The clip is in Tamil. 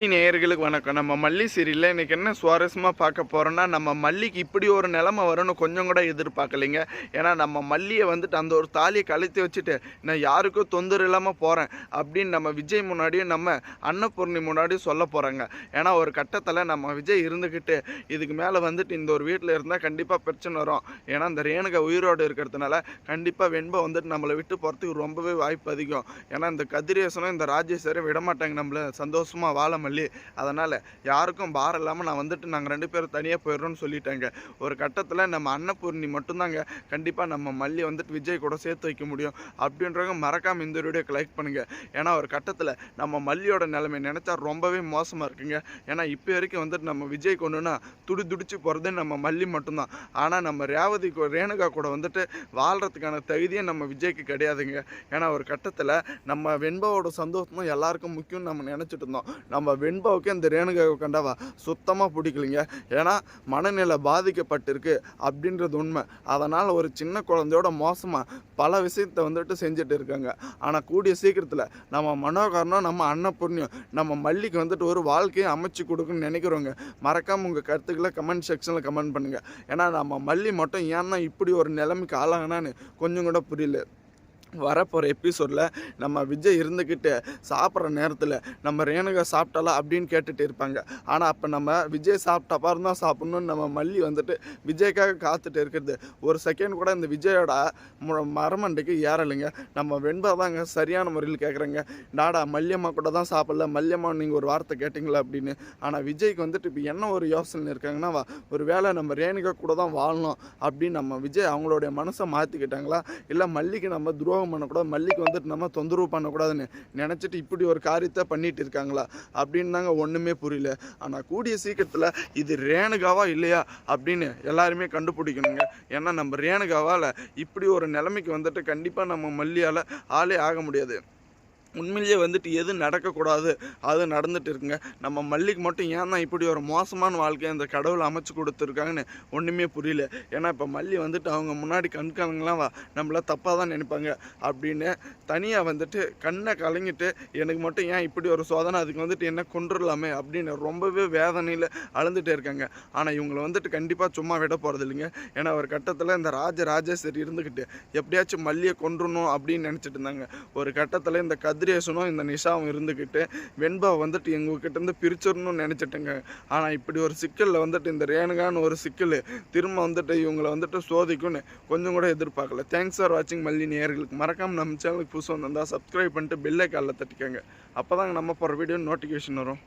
நேயர்களுக்கு வணக்கம். நம்ம மல்லி சீரியல்ல இன்னைக்கு என்ன சுவாரஸ்யமா பார்க்க போறோம்னா, நம்ம மல்லிக்கு இப்படி ஒரு நிலைமை வரும்னு கொஞ்சம் கூட எதிர்பார்க்கலைங்க. ஏன்னா நம்ம மல்லியை வந்துட்டு அந்த ஒரு தாலியை கழட்டி வச்சுட்டு நான் யாருக்கும் தொந்தரவு இல்லாமல் போகிறேன் அப்படின்னு நம்ம விஜய் முன்னாடியும் நம்ம அன்னபூர்ணி முன்னாடியும் சொல்ல போகிறாங்க. ஏன்னா ஒரு கட்டத்தில் நம்ம விஜய் இருந்துக்கிட்டு இதுக்கு மேலே வந்துட்டு இந்த ஒரு வீட்டில் இருந்தால் கண்டிப்பாக பிரச்சனை வரும். ஏன்னா இந்த ரேணுகா உயிரோடு இருக்கிறதுனால கண்டிப்பாக வெண்பா வந்துட்டு நம்மளை விட்டு போகிறதுக்கு ரொம்பவே வாய்ப்பு அதிகம். ஏன்னா இந்த கதிரேசனும் இந்த ராஜேஸ்வரும் விடமாட்டாங்க நம்மளை சந்தோஷமாக வாழ மல்லி. அதனால் யாருக்கும் பாரம் இல்லாமல் நான் வந்துட்டு நாங்கள் 2 பேரும் தனியாக போயிடுறோன்னு சொல்லிட்டாங்க. ஒரு கட்டத்தில் நம்ம அன்னபூர்ணி மட்டும்தாங்க கண்டிப்பாக நம்ம மல்லி வந்துட்டு விஜய் கூட சேர்த்து வைக்க முடியும். அப்படின்றவங்க மறக்காமல் இந்த வீடியோக்கு லைக் பண்ணுங்கள். ஏன்னா ஒரு கட்டத்தில் நம்ம மல்லியோட நிலைமை நினச்சா ரொம்பவே மோசமாக இருக்குங்க. ஏன்னா இப்போ வரைக்கும் வந்துட்டு நம்ம விஜய் கொண்டுனா துடிச்சு போகிறதே நம்ம மல்லி மட்டும்தான். ஆனால் நம்ம ரேணுகா கூட வந்துட்டு வாழ்கிறதுக்கான தகுதியே நம்ம விஜய்க்கு கிடையாதுங்க. ஏன்னா ஒரு கட்டத்தில் நம்ம வெண்பாவோட சந்தோஷமும் எல்லாருக்கும் முக்கியம்னு நம்ம நினச்சிட்டு இருந்தோம். நம்ம வெண்பாவுக்கு இந்த ரேணுகாவை கண்டாவா சுத்தமாக பிடிக்கலைங்க. ஏன்னா மனநிலை பாதிக்கப்பட்டிருக்கு அப்படின்றது உண்மை. அதனால் ஒரு சின்ன குழந்தையோட மோசமாக பல விஷயத்தை வந்துட்டு செஞ்சுட்டு இருக்காங்க. ஆனால் கூடிய சீக்கிரத்தில் நம்ம மனோகரனும் நம்ம அன்னபூர்ணியும் நம்ம மல்லிக்கு வந்துட்டு ஒரு வாழ்க்கையை அமைச்சு கொடுக்குன்னு நினைக்கிறவங்க மறக்காமல் உங்கள் கருத்துக்களை கமெண்ட் செக்ஷனில் கமெண்ட் பண்ணுங்கள். ஏன்னா நம்ம மல்லி மட்டும் ஏன்னா இப்படி ஒரு நிலைமைக்கு ஆளாகனான்னு கொஞ்சம் கூட புரியல. வரப்போகிற எபிசோடில் நம்ம விஜய் இருந்துக்கிட்டு சாப்பிட்ற நேரத்தில் நம்ம ரேணுகா சாப்பிட்டாலா அப்படின்னு கேட்டுட்டு இருப்பாங்க. ஆனால் அப்போ நம்ம விஜய் சாப்பிட்ட அப்புறம் தான் சாப்பிட்ணுன்னு நம்ம மல்லி வந்துட்டு விஜய்க்காக காத்துட்டு இருக்கிறது ஒரு செகண்ட் கூட இந்த விஜயோட மரமண்டைக்கு ஏறலைங்க. நம்ம வெண்பா தாங்க சரியான முறையில் கேட்குறேங்க, டாடா மல்லியம்மா கூட தான் சாப்பிடல, மல்லியம்மா நீங்கள் ஒரு வார்த்தை கேட்டிங்களா அப்படின்னு. ஆனால் விஜய்க்கு வந்துட்டு இப்போ என்ன ஒரு யோசனை இருக்காங்கன்னா, ஒரு வேளை நம்ம ரேணுகா கூட தான் வாழணும் அப்படின்னு நம்ம விஜய் அவங்களுடைய மனசை மாற்றிக்கிட்டாங்களா, இல்லை மல்லிக்கு நம்ம துரோகம் பண்ணக்கூடாது, மல்லிக்கு வந்துட்டு நம்ம தொந்தரவு பண்ணக்கூடாதுன்னு நினச்சிட்டு இப்படி ஒரு காரியத்தை பண்ணிட்டு இருக்காங்களா அப்படின்னு தாங்க ஒன்றுமே புரியல. ஆனால் கூடிய சீக்கிரத்தில் இது ரேணுகாவா இல்லையா அப்படின்னு எல்லாருமே கண்டுபிடிக்கணுங்க. ஏன்னா நம்ம ரேணுகாவால் இப்படி ஒரு நிலைமைக்கு வந்துட்டு கண்டிப்பாக நம்ம மல்லியால் ஆளே ஆக முடியாது. உண்மையிலேயே வந்துட்டு எது நடக்கக்கூடாது அது நடந்துட்டு இருக்குங்க. நம்ம மல்லிக்கு மட்டும் ஏன் தான் இப்படி ஒரு மோசமான வாழ்க்கையை அந்த கடவுளை அமைச்சு கொடுத்துருக்காங்கன்னு ஒன்றுமே புரியல. ஏன்னா இப்போ மல்லி வந்துட்டு அவங்க முன்னாடி கண்காலங்களாம் நம்மள தப்பாக தான் நினைப்பாங்க அப்படின்னு தனியாக வந்துட்டு கண்ணை கலங்கிட்டு எனக்கு மட்டும் ஏன் இப்படி ஒரு சோதனை, அதுக்கு வந்துட்டு என்ன கொண்டுடலாமே அப்படின்னு ரொம்பவே வேதனையில் அழுந்துகிட்டே இருக்காங்க. ஆனால் இவங்களை வந்துட்டு கண்டிப்பாக சும்மா விட போகிறது இல்லைங்க. ஏன்னா ஒரு கட்டத்தில் இந்த ராஜேஸ்வரி இருந்துக்கிட்டு எப்படியாச்சும் மல்லியை கொண்டுடணும் அப்படின்னு நினச்சிட்டு இருந்தாங்க. ஒரு கட்டத்தில் இந்த கதிரேசனும் இந்த நிஷாவும் இருந்துக்கிட்டு வெண்பாவை வந்துட்டு எங்ககிட்டேருந்து பிரிச்சிடணும்னு நினச்சிட்டுங்க. ஆனால் இப்படி ஒரு சிக்கலில் வந்துட்டு இந்த ரேணுகான்னு ஒரு சிக்கல் திரும்ப வந்துட்டு இவங்களை வந்துட்டு சோதிக்கும்னு கொஞ்சம் கூட எதிர்பார்க்கல. தேங்க்ஸ் ஃபார் வாட்சிங் மல்லி நேயர்களுக்கு. மறக்காமல் நம்ம சேனலுக்கு புதுசாக வந்தால் சப்ஸ்கிரைப் பண்ணிட்டு பெல் ஐகானில் தட்டிக்கோங்க. அப்போ தாங்க நம்ம போகிற வீடியோ நோட்டிஃபிகேஷன் வரும்.